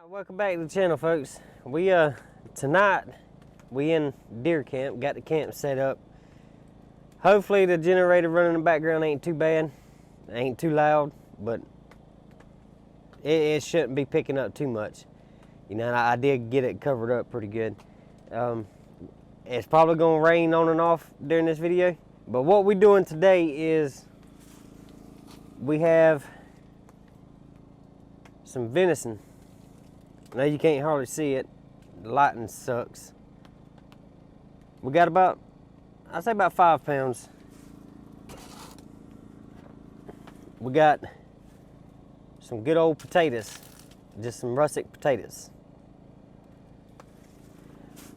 Welcome back to the channel, folks. Tonight we in deer camp. Got the camp set up. Hopefully the generator running in the background ain't too bad, ain't too loud, but it shouldn't be picking up too much. You know, I did get it covered up pretty good. It's probably gonna rain on and off during this video, but what we're doing today is we have some venison. Now you can't hardly see it. The lighting sucks. We got about, I'd say about 5 pounds. We got some good old potatoes, just some russet potatoes.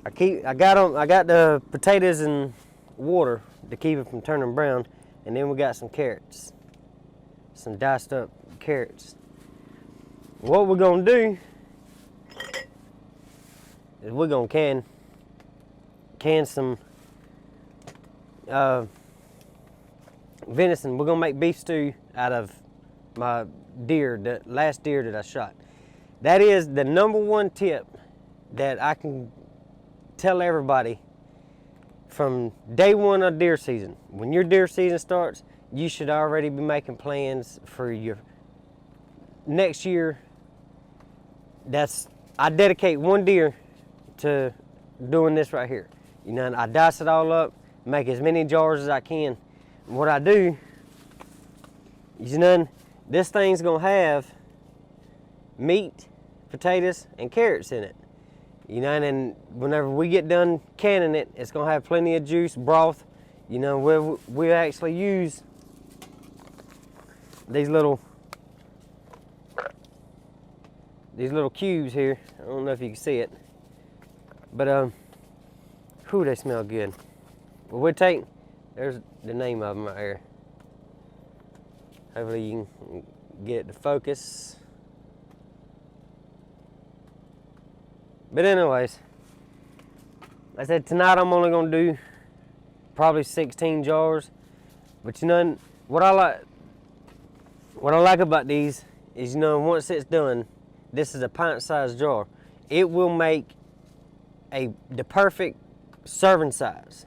I got the potatoes in water to keep it from turning brown, and then we got some carrots, some diced up carrots. What we're gonna do is we're gonna can some venison. We're gonna make beef stew out of my deer, the last deer that I shot. That is the #1 tip that I can tell everybody from day one of deer season. When your deer season starts, you should already be making plans for your next year. I dedicate one deer to doing this right here. You know, I dice it all up, make as many jars as I can. And what I do, you know, this thing's gonna have meat, potatoes, and carrots in it. You know, and then whenever we get done canning it, it's gonna have plenty of juice, broth. You know, we'll actually use these little cubes here. I don't know if you can see it, but whew, they smell good. But we'll take, there's the name of them right here. Hopefully you can get it to focus. But anyways, like I said, tonight I'm only gonna do probably 16 jars. But you know, what I like about these is, you know, once it's done, this is a pint-sized jar. It will make the perfect serving size.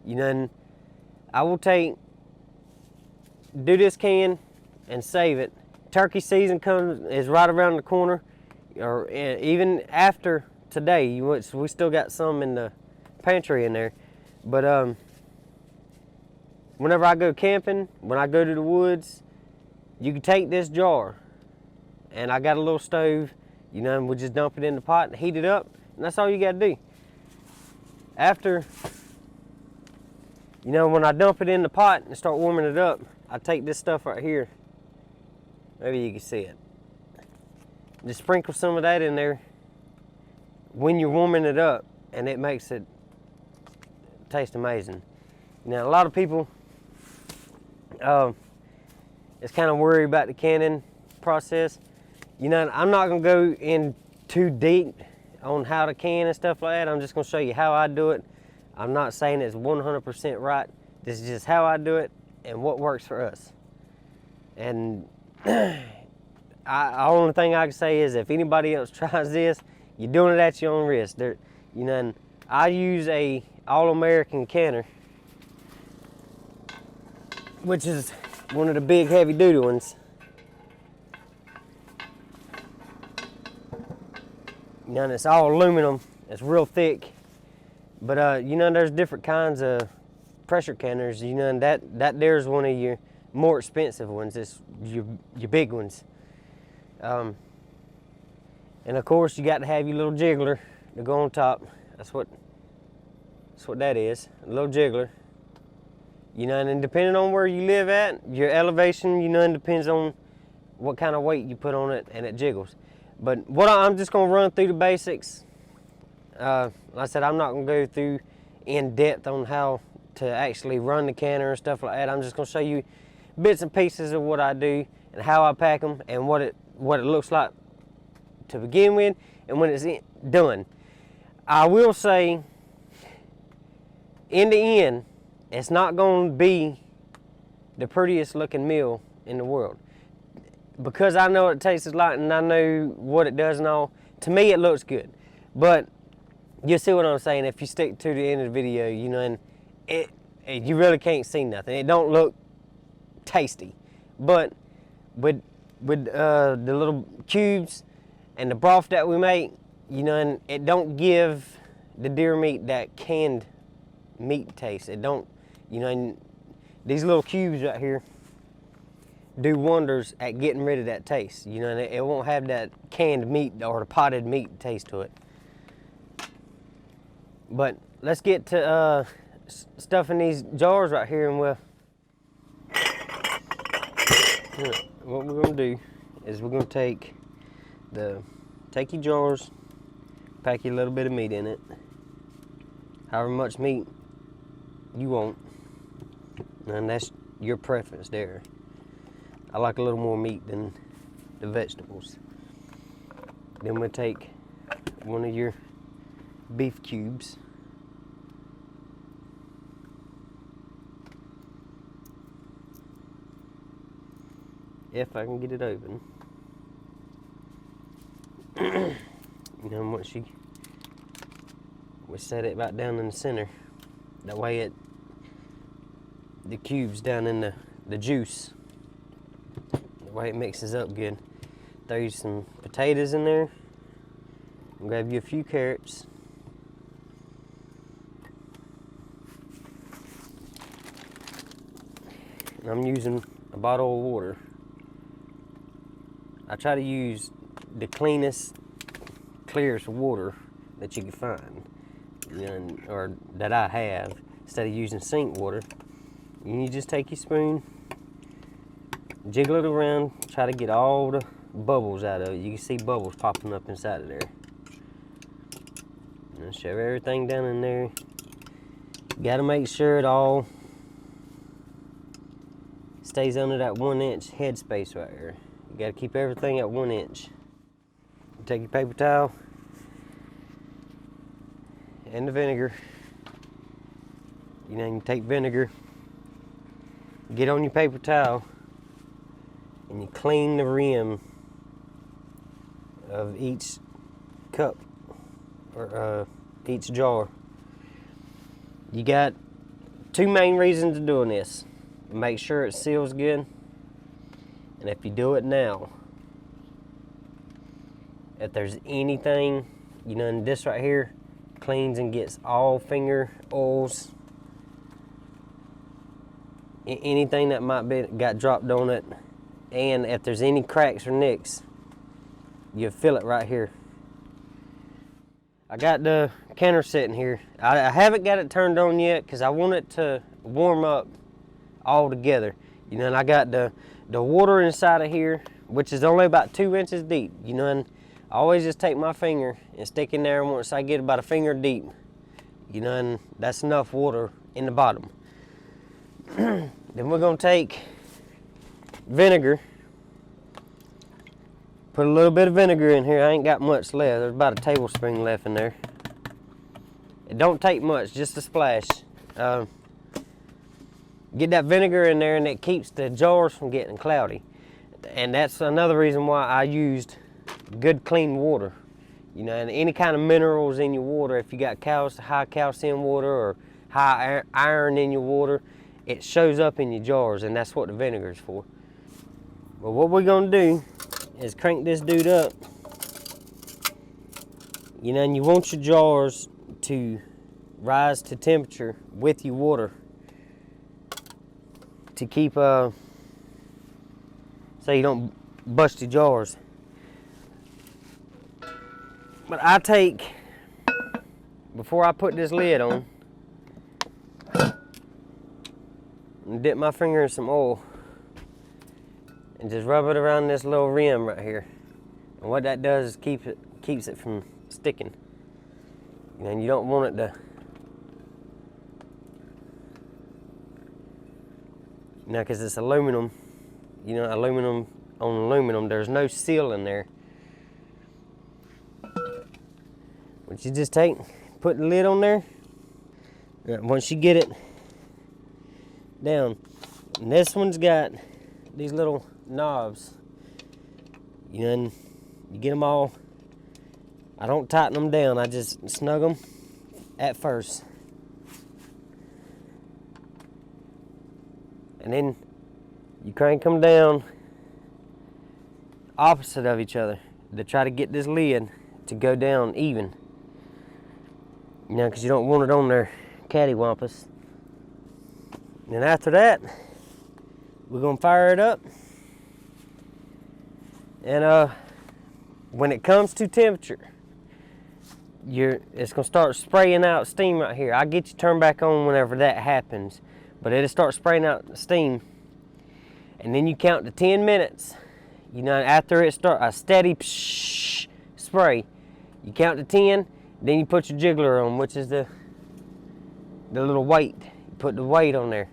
You know, and I will do this can and save it. Turkey season is right around the corner, or even after today. We still got some in the pantry in there. But whenever I go camping, when I go to the woods, you can take this jar, and I got a little stove, you know, and we'll just dump it in the pot and heat it up, and that's all you gotta do. After, you know, when I dump it in the pot and start warming it up, I take this stuff right here, maybe you can see it, just sprinkle some of that in there when you're warming it up, and it makes it taste amazing. Now, a lot of people is kind of worried about the canning process. You know, I'm not gonna go in too deep on how to can and stuff like that. I'm just gonna show you how I do it. I'm not saying it's 100% right. This is just how I do it and what works for us. And the only thing I can say is, if anybody else tries this, you're doing it at your own risk. You know, and I use a All-American canner, which is one of the big heavy-duty ones. You know, and it's all aluminum. It's real thick. But you know, there's different kinds of pressure canners. You know, and that there's one of your more expensive ones. It's your big ones. And of course, you got to have your little jiggler to go on top. That's what that is, a little jiggler. You know, and then depending on where you live at, your elevation, you know, and depends on what kind of weight you put on it, and it jiggles. But I'm just gonna run through the basics. Like I said, I'm not gonna go through in depth on how to actually run the canner and stuff like that. I'm just gonna show you bits and pieces of what I do and how I pack them and what it looks like to begin with and when it's done. I will say, in the end, it's not gonna be the prettiest looking meal in the world. Because I know what it tastes like and I know what it does and all, to me it looks good. But you see what I'm saying? If you stick to the end of the video, you know, and you really can't see nothing. It don't look tasty. But with the little cubes and the broth that we make, you know, and it don't give the deer meat that canned meat taste. It don't, you know, and these little cubes right here do wonders at getting rid of that taste, you know, and it won't have that canned meat or the potted meat taste to it. But let's get to stuffing these jars right here, and what we're gonna do is we're gonna take your jars, pack you a little bit of meat in it, however much meat you want, and that's your preference there. I like a little more meat than the vegetables. Then we'll take one of your beef cubes, if I can get it open. And then once we set it right down in the center, that way the cube's down in the juice. The way it mixes up good. Throw you some potatoes in there. And grab you a few carrots. And I'm using a bottle of water. I try to use the cleanest, clearest water that you can find, you know, or that I have, instead of using sink water. And you just take your spoon, jiggle it around, try to get all the bubbles out of it. You can see bubbles popping up inside of there. And shove everything down in there. You gotta make sure it all stays under that 1 inch head space right here. You gotta keep everything at 1 inch. You take your paper towel and the vinegar. You know, you take vinegar, get on your paper towel, and you clean the rim of each cup or each jar. You got two main reasons of doing this. Make sure it seals good, and if you do it now, if there's anything, you know, and this right here cleans and gets all finger oils, anything that might be got dropped on it, and if there's any cracks or nicks, you feel it right here. I got the counter sitting here. I haven't got it turned on yet because I want it to warm up all together. You know, and I got the water inside of here, which is only about 2 inches deep. You know, and I always just take my finger and stick in there once I get about a finger deep. You know, and that's enough water in the bottom. Then we're gonna take vinegar. Put a little bit of vinegar in here. I ain't got much left. There's about a tablespoon left in there. It don't take much, just a splash. Get that vinegar in there, and it keeps the jars from getting cloudy. And that's another reason why I used good clean water. You know, and any kind of minerals in your water, if you got high calcium water or high iron in your water, it shows up in your jars, and that's what the vinegar is for. But what we're gonna do is crank this dude up. You know, and you want your jars to rise to temperature with your water to keep, so you don't bust your jars. But I take, before I put this lid on, and dip my finger in some oil and just rub it around this little rim right here. And what that does is keeps it from sticking. You know, and you don't want it to, you know, because it's aluminum. You know, aluminum on aluminum, there's no seal in there. What you just take, put the lid on there. Once you get it down, and this one's got these little knobs, you know, and you get them all I don't tighten them down, I just snug them at first. And then you crank them down opposite of each other to try to get this lid to go down even. You know, because you don't want it on there cattywampus. And after that, we're gonna fire it up. And when it comes to temperature, it's gonna start spraying out steam right here. I'll get you turned back on whenever that happens, but it'll start spraying out steam. And then you count to 10 minutes. You know, after it starts a steady spray, you count to 10, then you put your jiggler on, which is the little weight. You put the weight on there.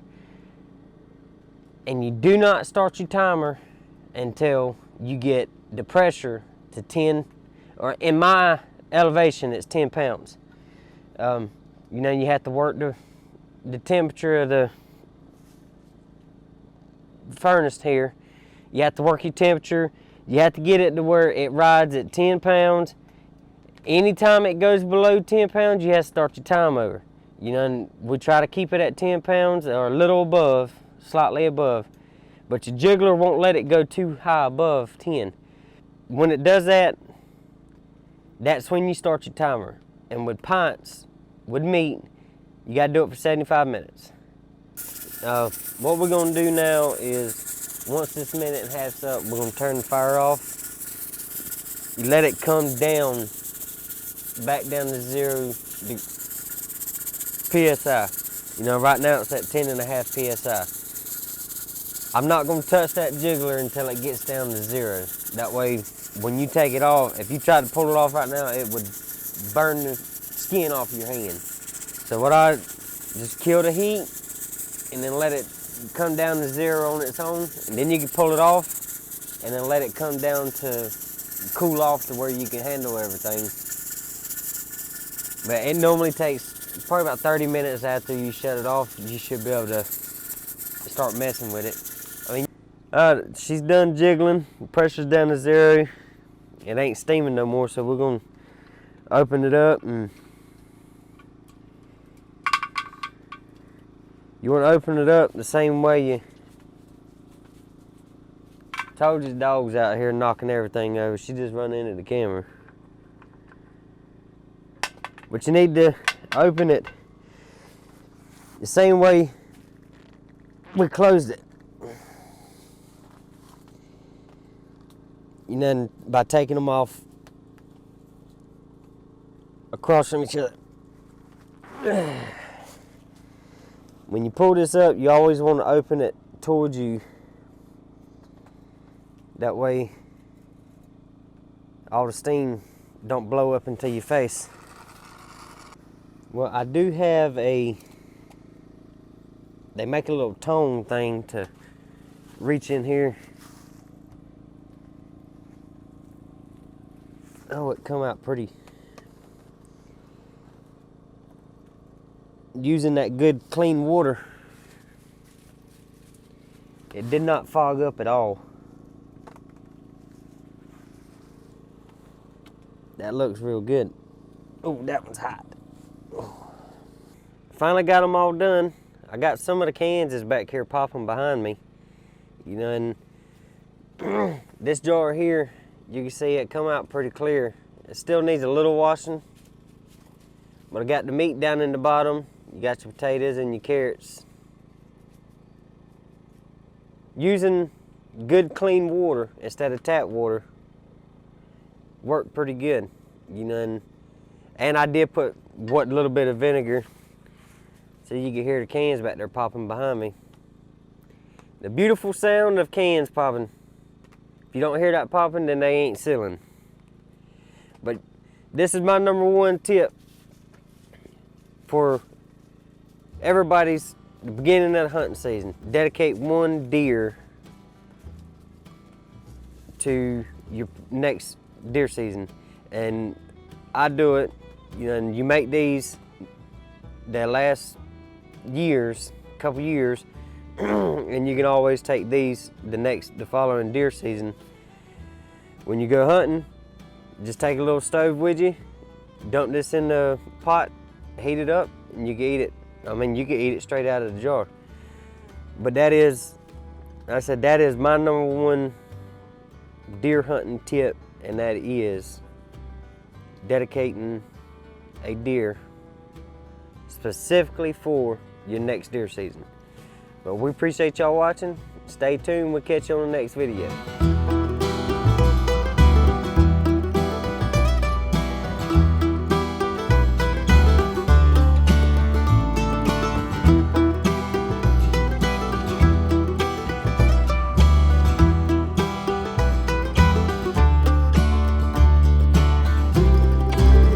And you do not start your timer until you get the pressure to 10, or in my elevation, it's 10 pounds. You know, you have to work the temperature of the furnace here. You have to work your temperature. You have to get it to where it rides at 10 pounds. Anytime it goes below 10 pounds, you have to start your time over. You know, and we try to keep it at 10 pounds or a little above, slightly above. But your jiggler won't let it go too high above 10. When it does that, that's when you start your timer. And with pints, with meat, you gotta do it for 75 minutes. What we're gonna do now is, once this minute and a half's up, we're gonna turn the fire off. You let it come down, back down to 0 PSI. You know, right now it's at 10.5 PSI. I'm not gonna touch that jiggler until it gets down to 0. That way, when you take it off, if you try to pull it off right now, it would burn the skin off your hand. So what I just kill the heat and then let it come down to 0 on its own, and then you can pull it off and then let it come down to cool off to where you can handle everything. But it normally takes probably about 30 minutes after you shut it off. You should be able to start messing with it. I mean, she's done jiggling. The pressure's down to 0. It ain't steaming no more, so we're gonna open it up. And you want to open it up the same way you told you. The dog's out here knocking everything over. She just run into the camera. But you need to open it the same way we closed it. You know, by taking them off across from each other. When you pull this up, you always want to open it towards you. That way, all the steam don't blow up into your face. Well, I do have they make a little tone thing to reach in here. Oh, it come out pretty. Using that good clean water, it did not fog up at all. That looks real good. Oh, that one's hot. Oh. Finally got them all done. I got some of the cans is back here popping behind me. You know, and this jar here, you can see it come out pretty clear. It still needs a little washing, but I got the meat down in the bottom. You got your potatoes and your carrots. Using good clean water instead of tap water worked pretty good, you know. And I did put what little bit of vinegar, so you can hear the cans back there popping behind me. The beautiful sound of cans popping. If you don't hear that popping, then they ain't sealing. But this is my #1 tip for everybody's beginning of the hunting season. Dedicate one deer to your next deer season. And I do it, you know, and you make these that last years, couple years, and you can always take these the following deer season. When you go hunting, just take a little stove with you, dump this in the pot, heat it up, and you can eat it. I mean, you can eat it straight out of the jar. But that is, like I said, that is my #1 deer hunting tip, and that is dedicating a deer specifically for your next deer season. But we appreciate y'all watching. Stay tuned, we'll catch you on the next video.